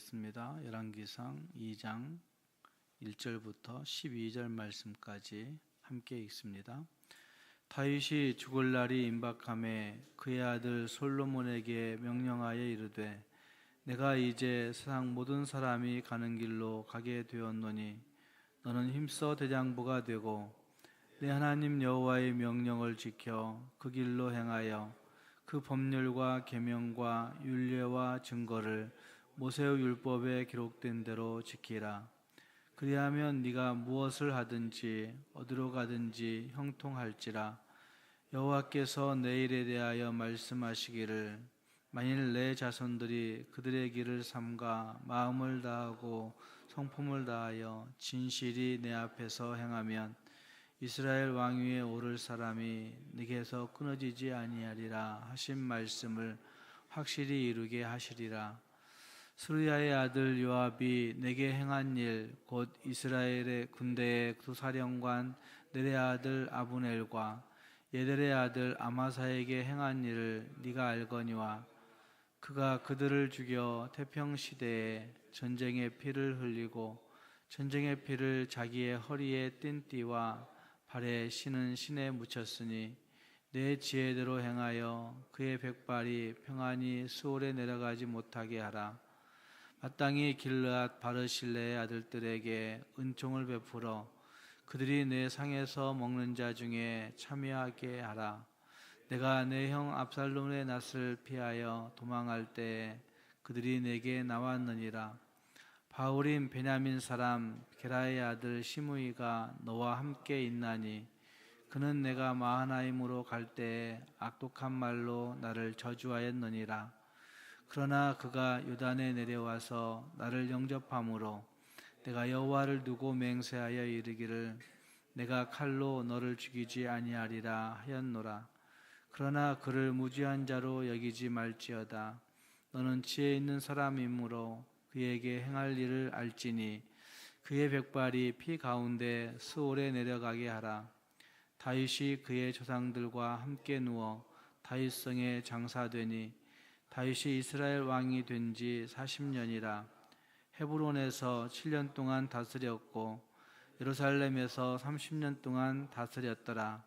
읽겠습니다. 열왕기상 2장 1절부터 12절 말씀까지 함께 읽습니다. 다윗이 죽을 날이 임박함에 그의 아들 솔로몬에게 명령하여 이르되 내가 이제 세상 모든 사람이 가는 길로 가게 되었노니 너는 힘써 대장부가 되고 내 하나님 여호와의 명령을 지켜 그 길로 행하여 그 법률과 계명과 율례와 증거를 모세의 율법에 기록된 대로 지키라. 그리하면 네가 무엇을 하든지 어디로 가든지 형통할지라. 여호와께서 내 일에 대하여 말씀하시기를 만일 내 자손들이 그들의 길을 삼가 마음을 다하고 성품을 다하여 진실이 내 앞에서 행하면 이스라엘 왕위에 오를 사람이 네게서 끊어지지 아니하리라 하신 말씀을 확실히 이루게 하시리라. 스루야의 아들 요압이 내게 행한 일 곧 이스라엘의 군대의 두 사령관 넬의 아들 아브넬과 예델의 아들 아마사에게 행한 일을 네가 알거니와 그가 그들을 죽여 태평시대에 전쟁의 피를 흘리고 전쟁의 피를 자기의 허리에 띤 띠와 발에 신은 신에 묻혔으니 내 지혜대로 행하여 그의 백발이 평안히 수월에 내려가지 못하게 하라. 마땅히 길르앗 바르실레의 아들들에게 은총을 베풀어 그들이 내 상에서 먹는 자 중에 참여하게 하라. 내가 내 형 압살롬의 낯을 피하여 도망할 때에 그들이 내게 나왔느니라. 바울임 베냐민 사람 게라의 아들 시므이가 너와 함께 있나니 그는 내가 마하나임으로 갈 때에 악독한 말로 나를 저주하였느니라. 그러나 그가 요단에 내려와서 나를 영접함으로 내가 여호와를 두고 맹세하여 이르기를 내가 칼로 너를 죽이지 아니하리라 하였노라. 그러나 그를 무지한 자로 여기지 말지어다. 너는 지혜 있는 사람이므로 그에게 행할 일을 알지니 그의 백발이 피 가운데 수월에 내려가게 하라. 다윗이 그의 조상들과 함께 누워 다윗성에 장사되니 다윗이 이스라엘 왕이 된 지 40년이라. 헤브론에서 7년 동안 다스렸고 예루살렘에서 30년 동안 다스렸더라.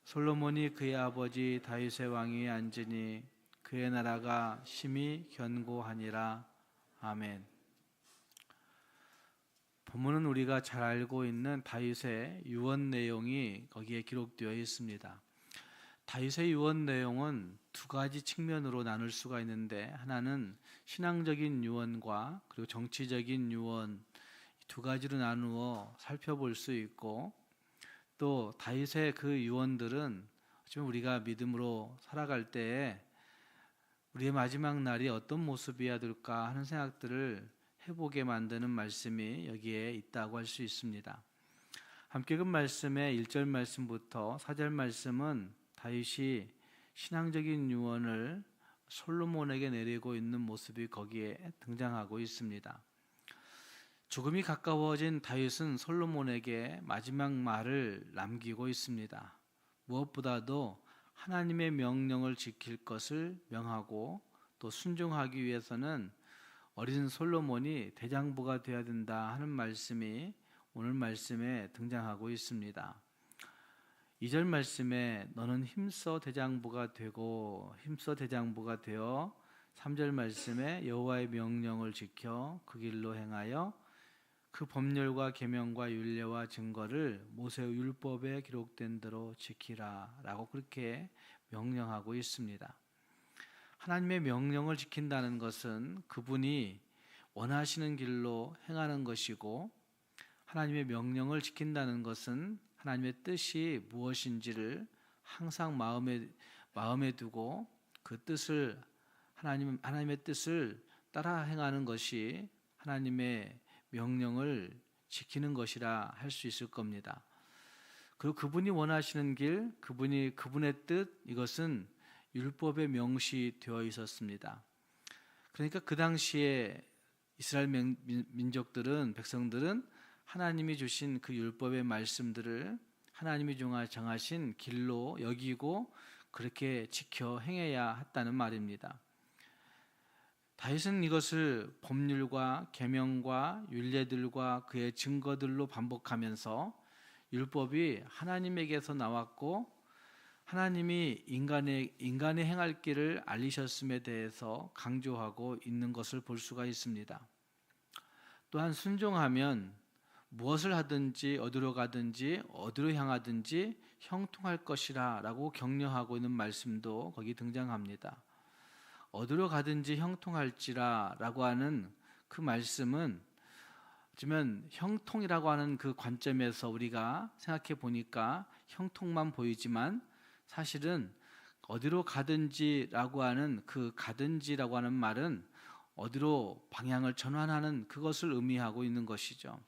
솔로몬이 그의 아버지 다윗의 왕위에 앉으니 그의 나라가 심히 견고하니라. 아멘. 본문은 우리가 잘 알고 있는 다윗의 유언 내용이 거기에 기록되어 있습니다. 다윗의 유언 내용은 두 가지 측면으로 나눌 수가 있는데 하나는 신앙적인 유언과 그리고 정치적인 유언 두 가지로 나누어 살펴볼 수 있고 또 다윗의 그 유언들은 어쩌면 우리가 믿음으로 살아갈 때에 우리의 마지막 날이 어떤 모습이어야 될까 하는 생각들을 해보게 만드는 말씀이 여기에 있다고 할 수 있습니다. 함께 그 말씀의 1절 말씀부터 4절 말씀은 다윗이 신앙적인 유언을 솔로몬에게 내리고 있는 모습이 거기에 등장하고 있습니다. 죽음이 가까워진 다윗은 솔로몬에게 마지막 말을 남기고 있습니다. 무엇보다도 하나님의 명령을 지킬 것을 명하고 또 순종하기 위해서는 어린 솔로몬이 대장부가 되어야 된다 하는 말씀이 오늘 말씀에 등장하고 있습니다. 2절 말씀에 너는 힘써 대장부가 되고 힘써 대장부가 되어 3절 말씀에 여호와의 명령을 지켜 그 길로 행하여 그 법률과 계명과 율례와 증거를 모세의 율법에 기록된 대로 지키라 라고 그렇게 명령하고 있습니다. 하나님의 명령을 지킨다는 것은 그분이 원하시는 길로 행하는 것이고 하나님의 명령을 지킨다는 것은 하나님의 뜻이 무엇인지를 항상 마음에 두고 그 뜻을 하나님의 뜻을 따라 행하는 것이 하나님의 명령을 지키는 것이라 할 수 있을 겁니다. 그리고 그분이 원하시는 길, 그분의 뜻 이것은 율법에 명시되어 있었습니다. 그러니까 그 당시에 이스라엘 백성들은 하나님이 주신 그 율법의 말씀들을 하나님이 정하신 길로 여기고 그렇게 지켜 행해야 했다는 말입니다. 다윗은 이것을 법률과 계명과 율례들과 그의 증거들로 반복하면서 율법이 하나님에게서 나왔고 하나님이 인간의 행할 길을 알리셨음에 대해서 강조하고 있는 것을 볼 수가 있습니다. 또한 순종하면 무엇을 하든지 어디로 가든지 어디로 향하든지 형통할 것이라 라고 격려하고 있는 말씀도 거기 등장합니다. 어디로 가든지 형통할지라 라고 하는 그 말씀은 어쩌면 형통이라고 하는 그 관점에서 우리가 생각해 보니까 형통만 보이지만 사실은 어디로 가든지라고 하는 그 가든지라고 하는 말은 어디로 방향을 전환하는 그것을 의미하고 있는 것이죠.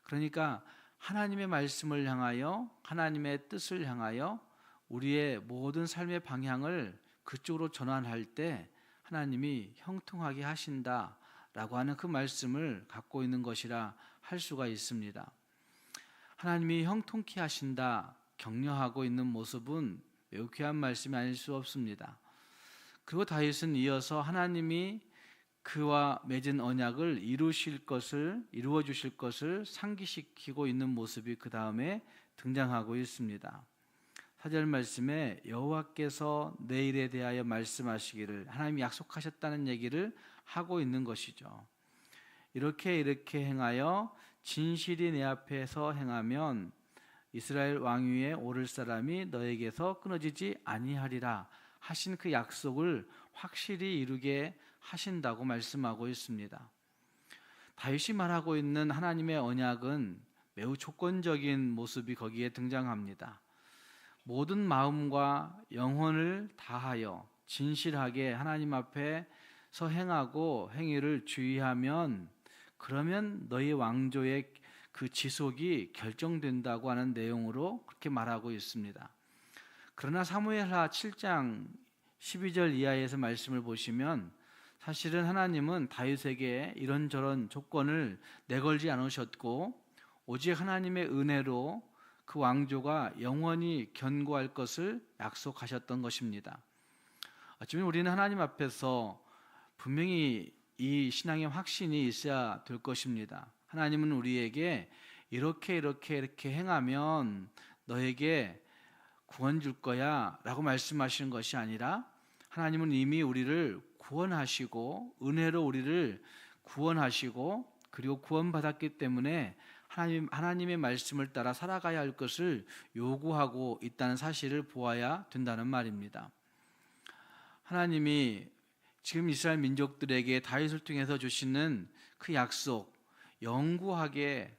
그러니까 하나님의 말씀을 향하여 하나님의 뜻을 향하여 우리의 모든 삶의 방향을 그쪽으로 전환할 때 하나님이 형통하게 하신다라고 하는 그 말씀을 갖고 있는 것이라 할 수가 있습니다. 하나님이 형통케 하신다 격려하고 있는 모습은 매우 귀한 말씀이 아닐 수 없습니다. 그리고 다윗은 이어서 하나님이 그와 맺은 언약을 이루어 주실 것을 상기시키고 있는 모습이 그 다음에 등장하고 있습니다. 4절 말씀에 여호와께서 내 일에 대하여 말씀하시기를 하나님이 약속하셨다는 얘기를 하고 있는 것이죠. 이렇게 행하여 진실이 내 앞에서 행하면 이스라엘 왕위에 오를 사람이 너에게서 끊어지지 아니하리라 하신 그 약속을 확실히 이루게 하신다고 말씀하고 있습니다. 다윗이 말하고 있는 하나님의 언약은 매우 조건적인 모습이 거기에 등장합니다. 모든 마음과 영혼을 다하여 진실하게 하나님 앞에서 행하고 행위를 주의하면 그러면 너희 왕조의 그 지속이 결정된다고 하는 내용으로 그렇게 말하고 있습니다. 그러나 사무엘하 7장 12절 이하에서 말씀을 보시면 사실은 하나님은 다윗에게 이런저런 조건을 내걸지 않으셨고 오직 하나님의 은혜로 그 왕조가 영원히 견고할 것을 약속하셨던 것입니다. 어쩌면 우리는 하나님 앞에서 분명히 이 신앙의 확신이 있어야 될 것입니다. 하나님은 우리에게 이렇게 행하면 너에게 구원 줄 거야 라고 말씀하시는 것이 아니라 하나님은 이미 우리를 구원하시고 은혜로 우리를 구원하시고 그리고 구원받았기 때문에 하나님의 말씀을 따라 살아가야 할 것을 요구하고 있다는 사실을 보아야 된다는 말입니다. 하나님이 지금 이스라엘 민족들에게 다윗을 통해서 주시는 그 약속, 영구하게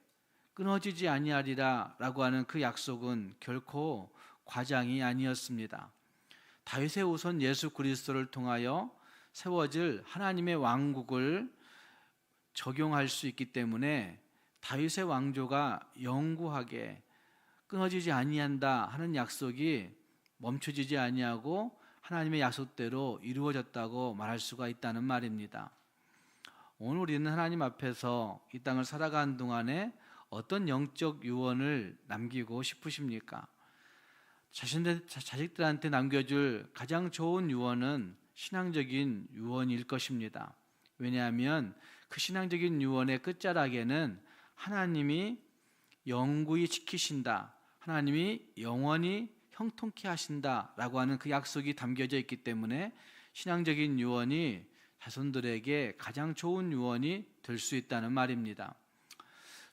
끊어지지 아니하리라 라고 하는 그 약속은 결코 과장이 아니었습니다. 다윗의 후손 예수 그리스도를 통하여 세워질 하나님의 왕국을 적용할 수 있기 때문에 다윗의 왕조가 영구하게 끊어지지 아니한다 하는 약속이 멈춰지지 아니하고 하나님의 약속대로 이루어졌다고 말할 수가 있다는 말입니다. 오늘 우리는 하나님 앞에서 이 땅을 살아가는 동안에 어떤 영적 유언을 남기고 싶으십니까? 자식들한테 남겨줄 가장 좋은 유언은 신앙적인 유언일 것입니다. 왜냐하면 그 신앙적인 유언의 끝자락에는 하나님이 영구히 지키신다, 하나님이 영원히 형통케 하신다라고 하는 그 약속이 담겨져 있기 때문에 신앙적인 유언이 자손들에게 가장 좋은 유언이 될 수 있다는 말입니다.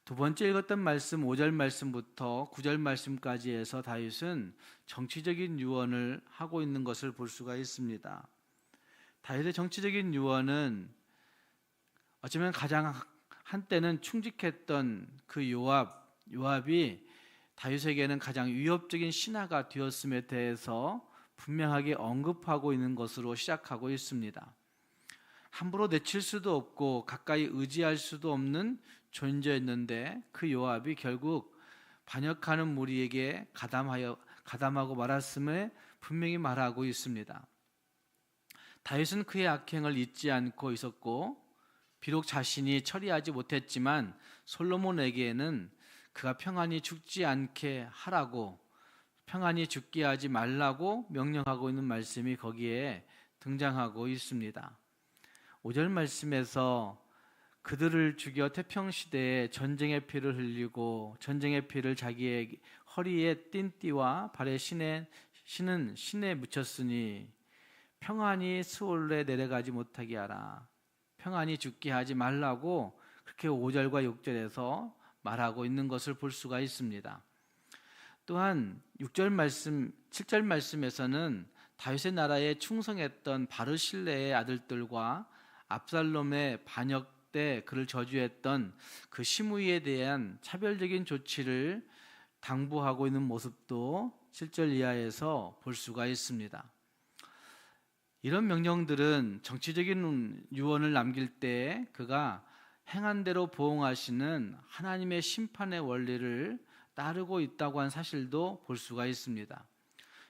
두 번째 읽었던 말씀 5절 말씀부터 9절 말씀까지 해서 다윗은 정치적인 유언을 하고 있는 것을 볼 수가 있습니다. 다윗의 정치적인 유언은 어쩌면 가장 한때는 충직했던 그 요압이 다윗에게는 가장 위협적인 신하가 되었음에 대해서 분명하게 언급하고 있는 것으로 시작하고 있습니다. 함부로 내칠 수도 없고 가까이 의지할 수도 없는 존재였는데 그 요압이 결국 반역하는 무리에게 가담하고 말았음을 분명히 말하고 있습니다. 다윗은 그의 악행을 잊지 않고 있었고 비록 자신이 처리하지 못했지만 솔로몬에게는 그가 평안히 죽지 않게 하라고, 평안히 죽게 하지 말라고 명령하고 있는 말씀이 거기에 등장하고 있습니다. 5절 말씀에서 그들을 죽여 태평시대에 전쟁의 피를 흘리고 전쟁의 피를 자기의 허리에 띤 띠와 발에 신은 신에 묻혔으니 평안히 스올레 내려가지 못하게 하라. 평안히 죽게 하지 말라고 그렇게 5절과 6절에서 말하고 있는 것을 볼 수가 있습니다. 또한 6절 말씀, 7절 말씀에서는 다윗의 나라에 충성했던 바르실레의 아들들과 압살롬의 반역 때 그를 저주했던 그 시므이에 대한 차별적인 조치를 당부하고 있는 모습도 7절 이하에서 볼 수가 있습니다. 이런 명령들은 정치적인 유언을 남길 때 그가 행한 대로 보응하시는 하나님의 심판의 원리를 따르고 있다고 한 사실도 볼 수가 있습니다.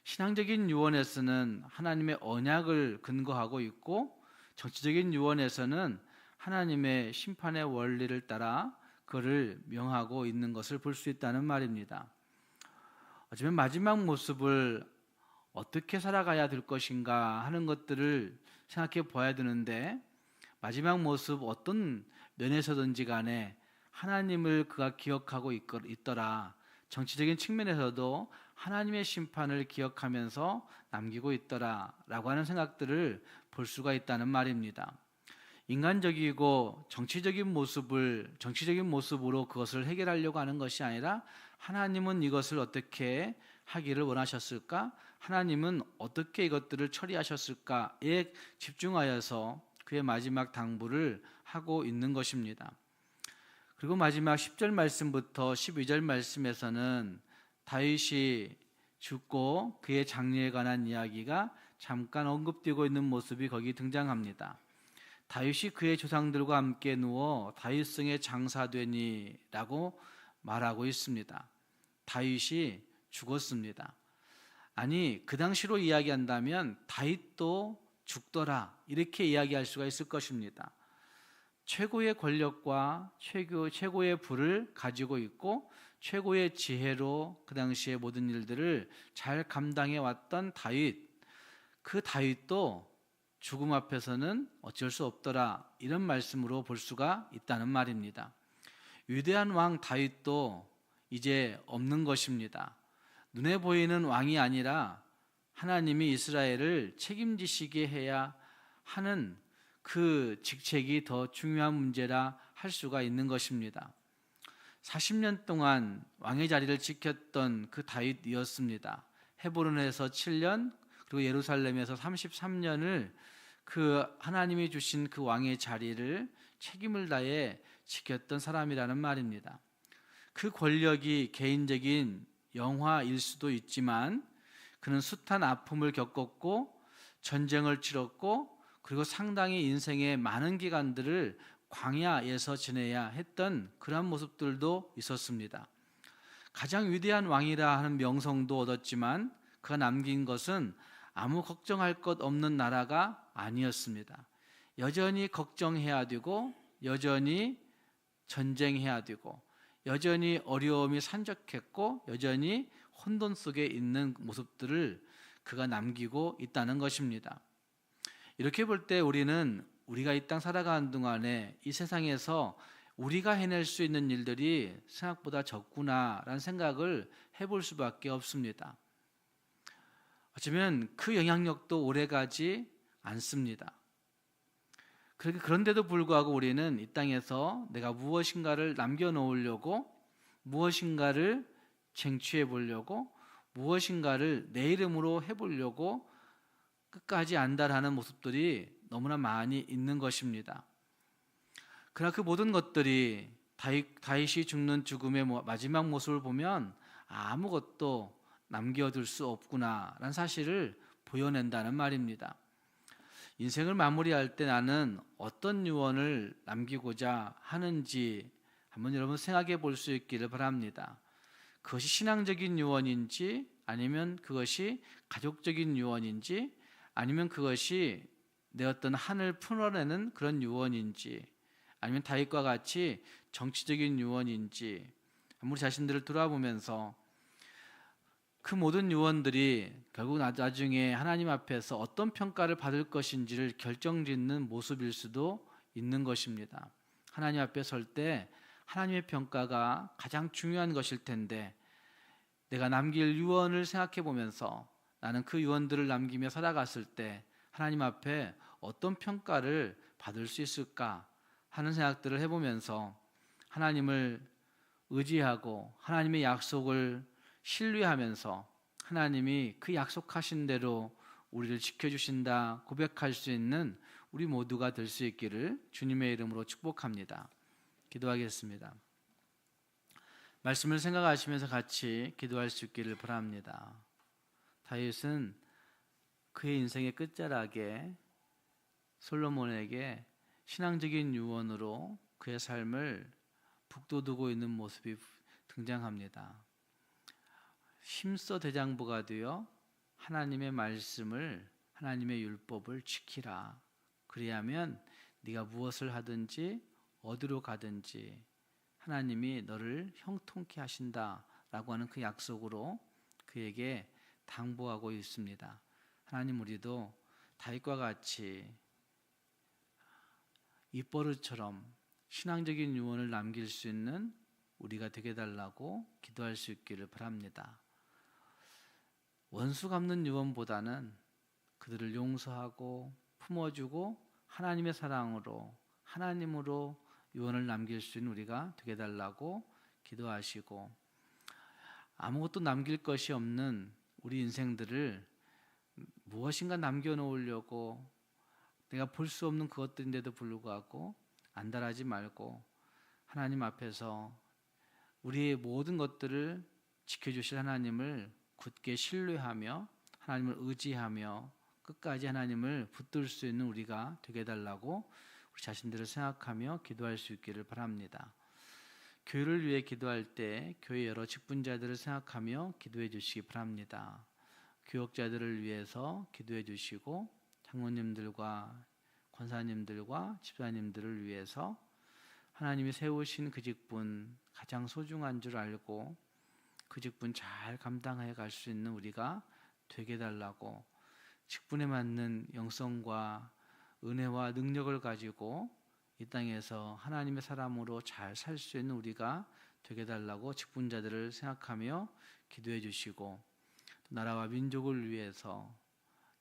신앙적인 유언에서는 하나님의 언약을 근거하고 있고 정치적인 유언에서는 하나님의 심판의 원리를 따라 그를 명하고 있는 것을 볼 수 있다는 말입니다. 어쩌면 마지막 모습을 어떻게 살아가야 될 것인가 하는 것들을 생각해 봐야 되는데 마지막 모습 어떤 면에서든지 간에 하나님을 그가 기억하고 있더라. 정치적인 측면에서도 하나님의 심판을 기억하면서 남기고 있더라 라고 하는 생각들을 볼 수가 있다는 말입니다. 인간적이고 정치적인 모습으로 그것을 해결하려고 하는 것이 아니라 하나님은 이것을 어떻게 하기를 원하셨을까? 하나님은 어떻게 이것들을 처리하셨을까에 집중하여서 그의 마지막 당부를 하고 있는 것입니다. 그리고 마지막 10절 말씀부터 12절 말씀에서는 다윗이 죽고 그의 장례에 관한 이야기가 잠깐 언급되고 있는 모습이 거기 등장합니다. 다윗이 그의 조상들과 함께 누워 다윗성에 장사되니라고 말하고 있습니다. 다윗이 죽었습니다. 아니, 그 당시로 이야기한다면 다윗도 죽더라 이렇게 이야기할 수가 있을 것입니다. 최고의 권력과 최고의 부를 가지고 있고 최고의 지혜로 그 당시의 모든 일들을 잘 감당해 왔던 다윗, 그 다윗도 죽음 앞에서는 어쩔 수 없더라 이런 말씀으로 볼 수가 있다는 말입니다. 위대한 왕 다윗도 이제 없는 것입니다. 눈에 보이는 왕이 아니라 하나님이 이스라엘을 책임지시게 해야 하는 그 직책이 더 중요한 문제라 할 수가 있는 것입니다. 40년 동안 왕의 자리를 지켰던 그 다윗이었습니다. 헤브론에서 7년 그리고 예루살렘에서 33년을 그 하나님이 주신 그 왕의 자리를 책임을 다해 지켰던 사람이라는 말입니다. 그 권력이 개인적인 영화일 수도 있지만 그는 숱한 아픔을 겪었고 전쟁을 치렀고 그리고 상당히 인생의 많은 기간들을 광야에서 지내야 했던 그런 모습들도 있었습니다. 가장 위대한 왕이라 하는 명성도 얻었지만 그가 남긴 것은 아무 걱정할 것 없는 나라가 아니었습니다. 여전히 걱정해야 되고 여전히 전쟁해야 되고 여전히 어려움이 산적했고 여전히 혼돈 속에 있는 모습들을 그가 남기고 있다는 것입니다. 이렇게 볼 때 우리는 우리가 이 땅 살아가는 동안에 이 세상에서 우리가 해낼 수 있는 일들이 생각보다 적구나라는 생각을 해볼 수밖에 없습니다. 어쩌면 그 영향력도 오래가지 않습니다. 그런데도 불구하고 우리는 이 땅에서 내가 무엇인가를 남겨놓으려고 무엇인가를 쟁취해 보려고 무엇인가를 내 이름으로 해보려고 끝까지 안달하는 모습들이 너무나 많이 있는 것입니다. 그러나 그 모든 것들이 다윗이 죽는 죽음의 마지막 모습을 보면 아무것도 남겨둘 수 없구나라는 사실을 보여낸다는 말입니다. 인생을 마무리할 때 나는 어떤 유언을 남기고자 하는지 한번 여러분 생각해 볼 수 있기를 바랍니다. 그것이 신앙적인 유언인지 아니면 그것이 가족적인 유언인지 아니면 그것이 내 어떤 한을 풀어내는 그런 유언인지 아니면 다윗과 같이 정치적인 유언인지 우리 자신들을 돌아보면서 그 모든 유언들이 결국 나중에 하나님 앞에서 어떤 평가를 받을 것인지를 결정짓는 모습일 수도 있는 것입니다. 하나님 앞에 설 때 하나님의 평가가 가장 중요한 것일 텐데, 내가 남길 유언을 생각해 보면서 나는 그 유언들을 남기며 살아갔을 때 하나님 앞에 어떤 평가를 받을 수 있을까 하는 생각들을 해보면서 하나님을 의지하고 하나님의 약속을 신뢰하면서 하나님이 그 약속하신 대로 우리를 지켜주신다 고백할 수 있는 우리 모두가 될 수 있기를 주님의 이름으로 축복합니다. 기도하겠습니다. 말씀을 생각하시면서 같이 기도할 수 있기를 바랍니다. 다윗은 그의 인생의 끝자락에 솔로몬에게 신앙적인 유언으로 그의 삶을 북돋우고 있는 모습이 등장합니다. 힘써 대장부가 되어 하나님의 말씀을, 하나님의 율법을 지키라. 그리하면 네가 무엇을 하든지 어디로 가든지 하나님이 너를 형통케 하신다라고 하는 그 약속으로 그에게 당부하고 있습니다. 하나님, 우리도 다윗과 같이 입버릇처럼 신앙적인 유언을 남길 수 있는 우리가 되게 달라고 기도할 수 있기를 바랍니다. 원수 갚는 유언보다는 그들을 용서하고 품어주고 하나님의 사랑으로, 하나님으로 유언을 남길 수 있는 우리가 되게 달라고 기도하시고, 아무것도 남길 것이 없는 우리 인생들을 무엇인가 남겨놓으려고 내가 볼 수 없는 그것들인데도 불구하고 안달하지 말고 하나님 앞에서 우리의 모든 것들을 지켜주실 하나님을 굳게 신뢰하며 하나님을 의지하며 끝까지 하나님을 붙들 수 있는 우리가 되게 해달라고 우리 자신들을 생각하며 기도할 수 있기를 바랍니다. 교회를 위해 기도할 때 교회 여러 직분자들을 생각하며 기도해 주시기 바랍니다. 교역자들을 위해서 기도해 주시고 장로님들과 권사님들과 집사님들을 위해서 하나님이 세우신 그 직분 가장 소중한 줄 알고 그 직분 잘 감당해 갈 수 있는 우리가 되게 해달라고, 직분에 맞는 영성과 은혜와 능력을 가지고 이 땅에서 하나님의 사람으로 잘 살 수 있는 우리가 되게 해달라고 직분자들을 생각하며 기도해 주시고, 나라와 민족을 위해서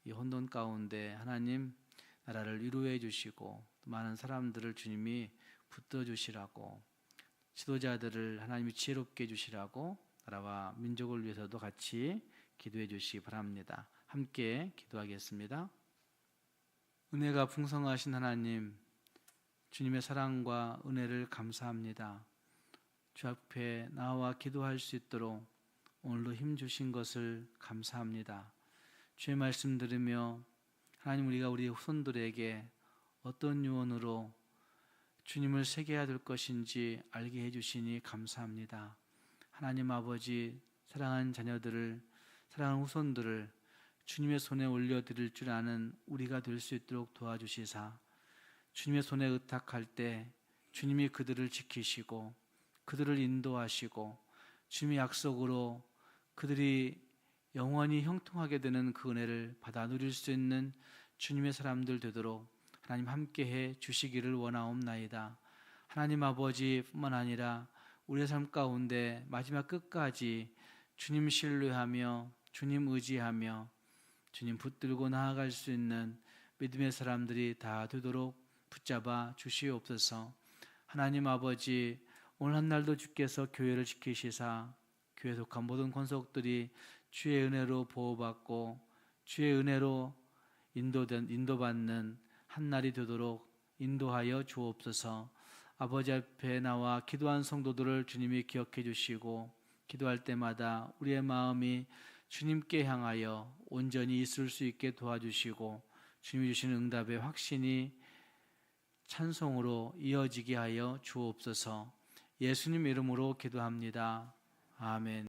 이 혼돈 가운데 하나님 나라를 위로해 주시고 많은 사람들을 주님이 붙들어 주시라고, 지도자들을 하나님이 지혜롭게 해주시라고 나라와 민족을 위해서도 같이 기도해 주시기 바랍니다. 함께 기도하겠습니다. 은혜가 풍성하신 하나님, 주님의 사랑과 은혜를 감사합니다. 주 앞에 나와 기도할 수 있도록 오늘도 힘 주신 것을 감사합니다. 주의 말씀 들으며 하나님, 우리가 우리 후손들에게 어떤 유언으로 주님을 새겨야 될 것인지 알게 해주시니 감사합니다. 하나님 아버지, 사랑하는 자녀들을, 사랑하는 후손들을 주님의 손에 올려드릴 줄 아는 우리가 될 수 있도록 도와주시사, 주님의 손에 의탁할 때 주님이 그들을 지키시고 그들을 인도하시고 주님의 약속으로 그들이 영원히 형통하게 되는 그 은혜를 받아 누릴 수 있는 주님의 사람들 되도록 하나님 함께해 주시기를 원하옵나이다. 하나님 아버지 뿐만 아니라 우리의 삶 가운데 마지막 끝까지 주님 신뢰하며 주님 의지하며 주님 붙들고 나아갈 수 있는 믿음의 사람들이 다 되도록 붙잡아 주시옵소서. 하나님 아버지, 오늘 한날도 주께서 교회를 지키시사 교회에 속한 모든 권속들이 주의 은혜로 보호받고 주의 은혜로 인도받는 한날이 되도록 인도하여 주옵소서. 아버지 앞에 나와 기도한 성도들을 주님이 기억해 주시고 기도할 때마다 우리의 마음이 주님께 향하여 온전히 있을 수 있게 도와주시고 주님이 주시는 응답의 확신이 찬송으로 이어지게 하여 주옵소서. 예수님 이름으로 기도합니다. 아멘.